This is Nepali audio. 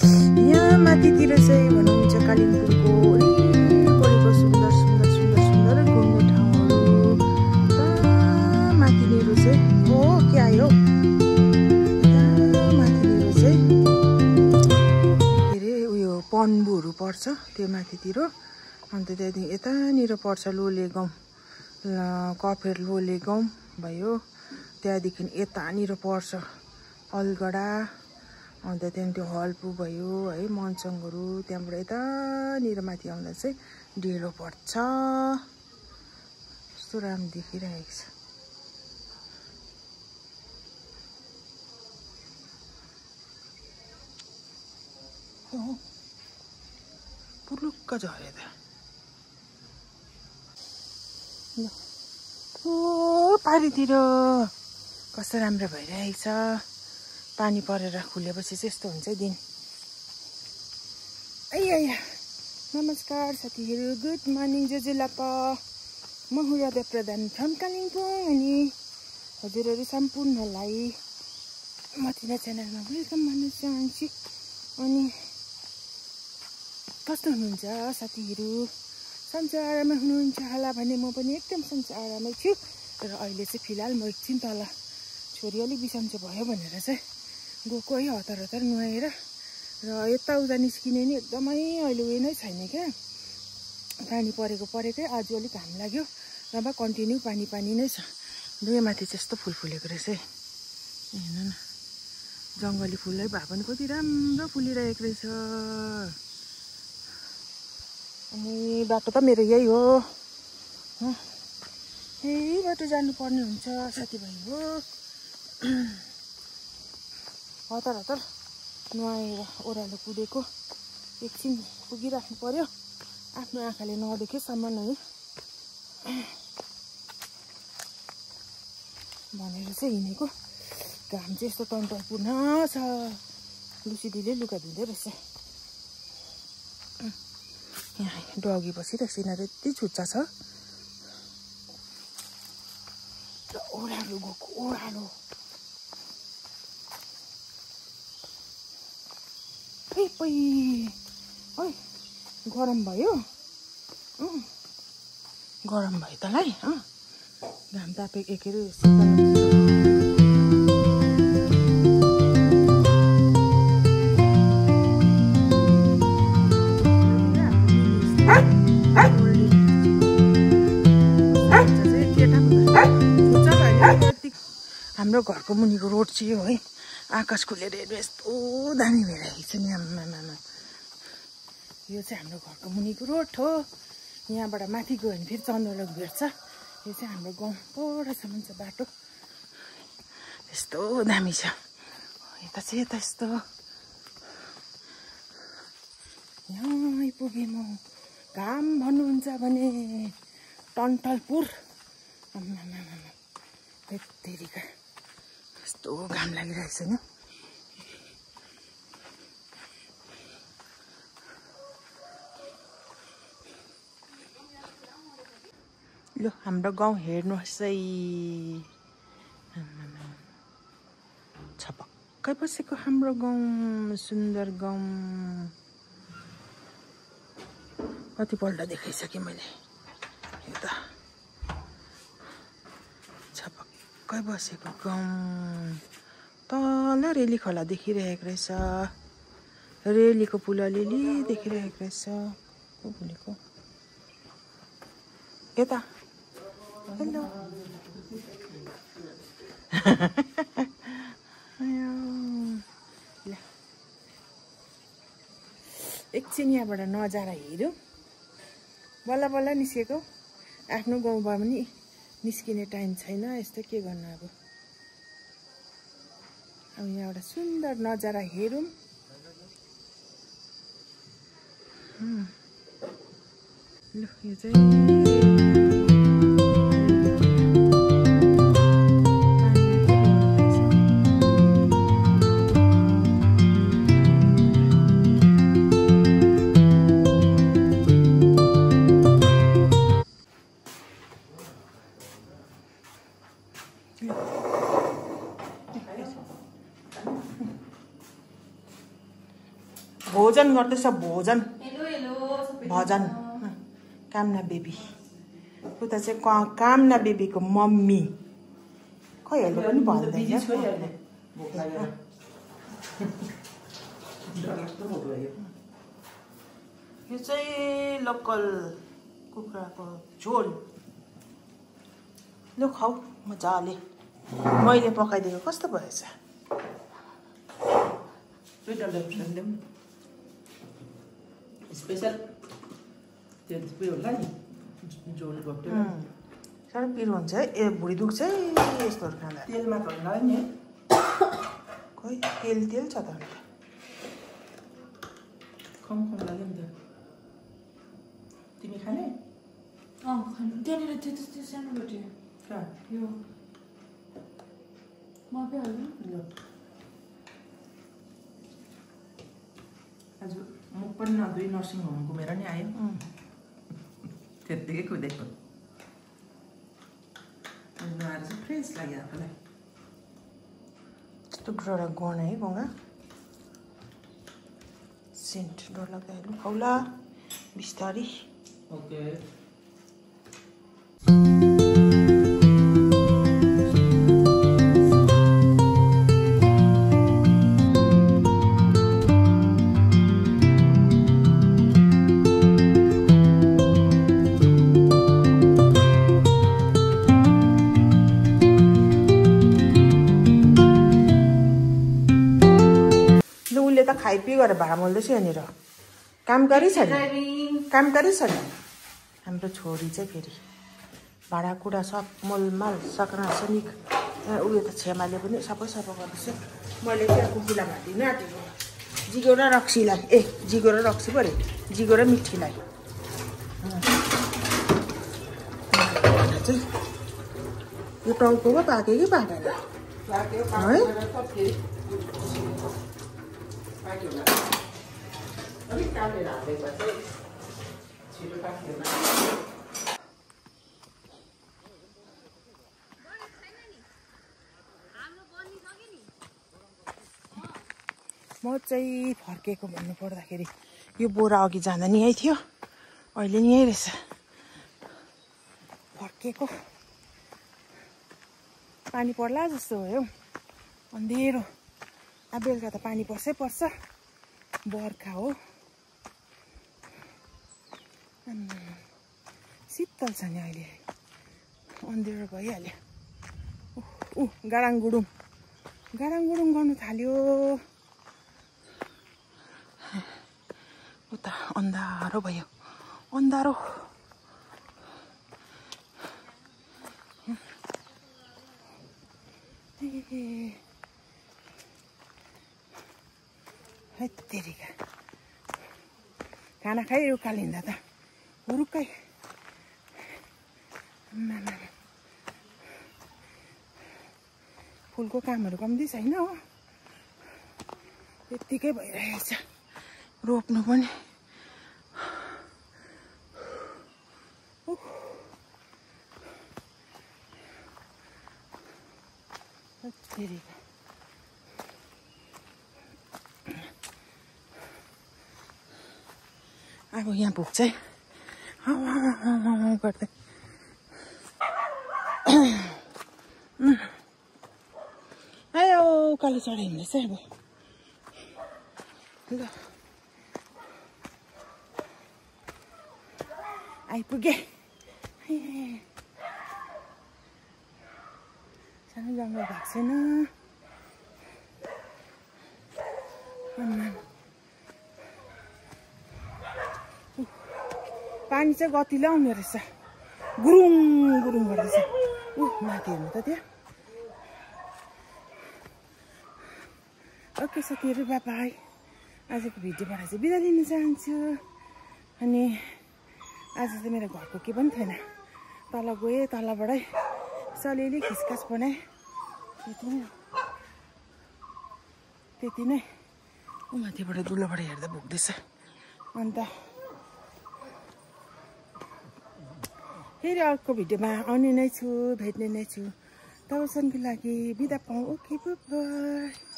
यहाँ माथितिर चाहिँ भन्नुहुन्छ कालिम्पोङको वरिपरिको सुन्दर सुन्दर सुन्दर सुन्दर घुम्ने ठाउँहरू। माथिनिर चाहिँ हो के आयो माथिनिर चाहिँ के अरे उयो पन्बुहरू पर्छ त्यो माथितिर। अन्त त्यहाँदेखि यतानिर पर्छ लोले गाउँ, कफेर लोले गाउँ भयो। त्यहाँदेखि यतानिर पर्छ अलगढा। अन्त त्यहाँदेखि त्यो हल्पु भयो है, मनसङहरू। त्यहाँबाट यतानिर माथि आउँदा चाहिँ डेलो पर्छ। कस्तो राम्रो देखिरहेको छ। पुलुक्क झऱ्यो त। ओ पारितिर कस्तो राम्रो भइरहेको छ। पानी परेर खुलेपछि चाहिँ यस्तो हुन्छ है दिन। आइया नमस्कार साथीहरू, गुड मर्निङ जेजेलापा। म हुँ यादव प्रधान फ्रम कालिम्पोङ। अनि हजुरहरू सम्पूर्णलाई मथिना च्यानलमा वेलकम भन्न चाहन्छु। अनि कस्तो हुनुहुन्छ साथीहरू? सन्चै आरामै हुनुहुन्छ होला भने म पनि एकदम सन्चै आरामै छु। र अहिले चाहिँ फिलहाल म एकछिन तल छोरी अलिक बिसन्चो भयो भनेर चाहिँ गएको है, हतार हतार नुहाएर। र यताउता निस्किने नि एकदमै अहिले उयो नै छैन क्या, पानी परेकै। आज अलिक घाम लाग्यो, नभए कन्टिन्यू पानी नै छ। दुवैमाथि चाहिँ यस्तो फुल फुलेको रहेछ है, हेर्नु न। जङ्गली फुलै भए पनि कति राम्रो फुलिरहेको रहेछ। अनि बाटो त मेरो यही हो, यही बाटो जानुपर्ने हुन्छ साथीभाइ हो। हतार हतार नुहाएर ओह्रालो कुदेको, एकछिन पुगिराख्नु पर्यो आफ्नो आँखाले नदेखेसम्म है भनेर चाहिँ हिँडेको। घाम चाहिँ यस्तो टन्टलपूर्ण छ। लुसी दिले लुगा धुँदै रहेछ। यहाँ डगी बसिरहेको छ, यिनीहरू यति छुच्चा छ। र ओह्रालो गएको, ओह्रालो ओइ गरम भयो, गरम भयो तँलाई। घाम तापेको के अरे हाम्रो घरको मुनिको रोड चाहिँ यो है। आकाश खुलेर हेर्नु यस्तो दामी भइरहेको छ नि आमामा। यो चाहिँ हाम्रो घरको मुनिको रोड हो। यहाँबाट माथि गयो भने फेरि चन्द्रलोक भेट्छ। यो चाहिँ हाम्रो गाउँ परसम्म छ बाटो, यस्तो दामी छ। यता चाहिँ यता यस्तो यहाँ आइपुगेँ म। घाम भन्नुहुन्छ भने टन्टलपुर। त्यतिका यस्तो घाम लागिरहेछ नि। ल हाम्रो गाउँ हेर्नुहोस् है, छपक्कै बसेको हाम्रो गाउँ, सुन्दर गाउँ। कतिपल्ट देखाइसकेँ मैले। यो त छपक्कै बसेको गाउँ। तल रेली खोला देखिरहेको रहेछ। रेलीको पुल अलिअलि देखिरहेको रहेछ। को बोलेको यता? हेलो एकछिन यहाँबाट नजारा हेऱ्यो। बल्ल बल्ल निस्केको, आफ्नो गाउँमा पनि निस्किने टाइम छैन। यस्तो के गर्नु अब यहाँबाट सुन्दर नजारा हेरौँ। ल यो चाहिँ भोजन गर्दैछ भोजन भजन कामना बेबी उता चाहिँ कामना बेबीको मम्मी खै अहिले पनि भन्दैन यो चाहिँ लोकल कुखुराको झोल लु खाऊ मजाले मैले पकाइदिएको कस्तो भएछ स्पेशल झोल साह्रो पिरो हुन्छ है ए भुँडी दुख्छ है यस्तोहरू खाँदा तेलमा खल्ला नि खोइ तेल तेल छ त खम लाग्यो नि त तिमी खाने त्यहाँनिर त्यो सानो भेट्यो यो ल आज म पनि नदुई नर्सिङ होम घुमेर नि आयो त्यत्तिकै कुदेको आएर चाहिँ फ्रेस लाग्यो आफूलाई टुक्रोबाट गन है गङ्गा सेन्ट डर लाग्दा हेर्नु खाउला बिस्तारी ओके खाइपी गरेर भाडा मोल्दैछु यहाँनिर काम गरिछ नि काम गरिछ नि हाम्रो छोरी चाहिँ फेरि भाँडाकुँडा सब मोलमाल सक्ना सनिक उयो त छेमाले पनि सबै सफा गर्दैछ मैले चाहिँ कुकुरलाई भाँदिनँ आँटेको जिगो र रक्सीलाई जिगो र रक्सी पो अरे जिगो र मिठीलाई चाहिँ यो टाउको पो पाक्यो कि पाकेन है अलिक काटेर हालेको चाहिँ छिटो पाक्दैन म चाहिँ फर्केको भन्नु पर्दाखेरि यो बोरा अघि जाँदा नि यही थियो अहिले नि यही रहेछ फर्केको पानी पर्ला जस्तो भयो अन्धेरो अब बेलुका त पानी पर्छै पर्छ बर्खा हो शीतल छ नि अहिले अन्धेरो भइहाल्यो गाडाङ गुडुङ गर्नु थाल्यो उता अन्धारो भयो अन्धारो हेत्तेरिका खाना खाइ उकालिँदा त हुरुक्कै फुलको कामहरू कम्ती छैन हो त्यत्तिकै भइरहेछ रोप्नु पनि हेत्तेरिका अब यहाँ पुग्छ है गर्दै आयो उकालो चढाइ हुँदैछ अब ल आइपुगे सानो जङ्गल भएको छैन पानी चाहिँ गति ल्याउने रहेछ गुरुङ गुरुङ गर्दैछ माथि हेर्नु त त्यहाँ ओके साथीहरू बाई बाई आजको भिडियोबाट चाहिँ बिदा लिन चाहन्छु अनि आज चाहिँ मेरो घरको के पनि थिएन तल गएँ तलबाटै सलिअलि खिसखास बनाएँ त्यति नै माथिबाट दुलोबाट हेर्दा भुक्दैछ अन्त फेरि अर्को भिडियोमा आउने नै छु भेट्ने नै छु तबसम्मको लागि बिदा पाऊँ ओके बाई